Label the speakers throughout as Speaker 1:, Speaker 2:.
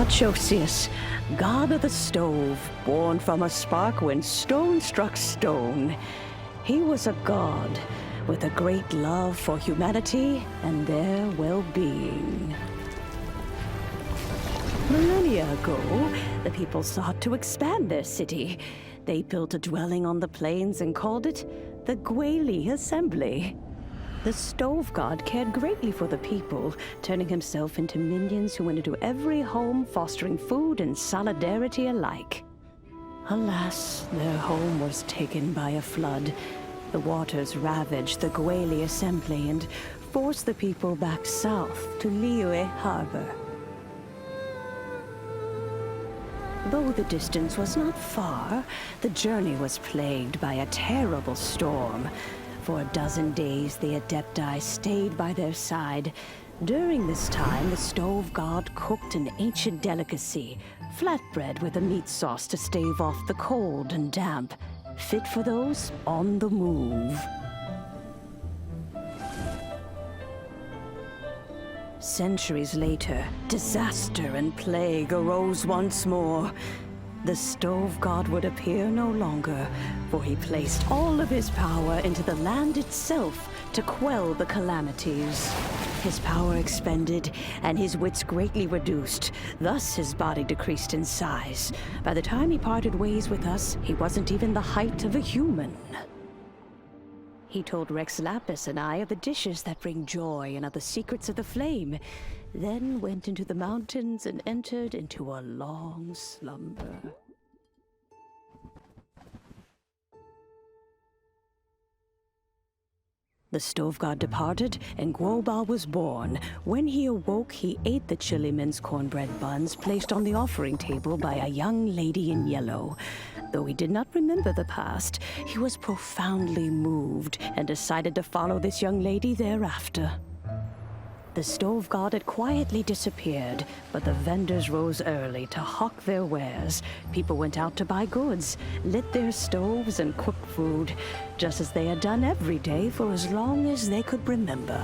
Speaker 1: Archosius, god of the stove, born from a spark when stone struck stone. He was a god with a great love for humanity and their well-being. Millennia ago, the people sought to expand their city. They built a dwelling on the plains and called it the Gweli Assembly. The stove god cared greatly for the people, turning himself into minions who went into every home, fostering food and solidarity alike. Alas, their home was taken by a flood. The waters ravaged the Gweli Assembly and forced the people back south to Liyue Harbor. Though the distance was not far, the journey was plagued by a terrible storm. For a dozen days, the Adepti stayed by their side. During this time, the stove god cooked an ancient delicacy, flatbread with a meat sauce to stave off the cold and damp, fit for those on the move. Centuries later, disaster and plague arose once more. The stove god would appear no longer, for he placed all of his power into the land itself to quell the calamities. His power expended, and his wits greatly reduced. Thus his body decreased in size. By the time he parted ways with us, he wasn't even the height of a human. He told Rex Lapis and I of the dishes that bring joy and of the secrets of the flame, then went into the mountains and entered into a long slumber. The stove god departed, and Guoba was born. When he awoke, he ate the Chiliman's cornbread buns placed on the offering table by a young lady in yellow. Though he did not remember the past, he was profoundly moved and decided to follow this young lady thereafter. The stove god had quietly disappeared, but the vendors rose early to hawk their wares. People went out to buy goods, lit their stoves, and cooked food, just as they had done every day for as long as they could remember.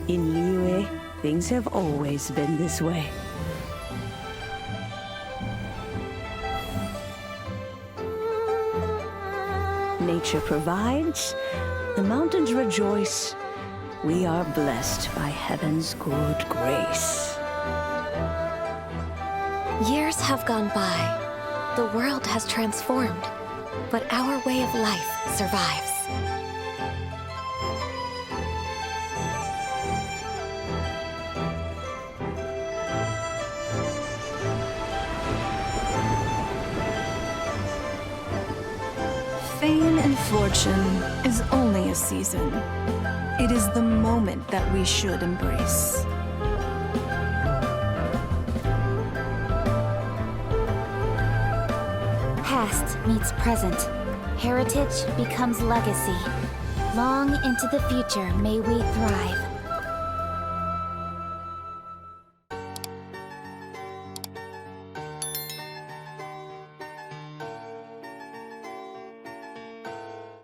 Speaker 1: In Liyue, things have always been this way. Nature provides, the mountains rejoice. We are blessed by heaven's good grace.
Speaker 2: Years have gone by. The world has transformed, but our way of life survives.
Speaker 3: Fame and fortune is only a season. It is the moment that we should embrace.
Speaker 4: Past meets present. Heritage becomes legacy. Long into the future may we thrive.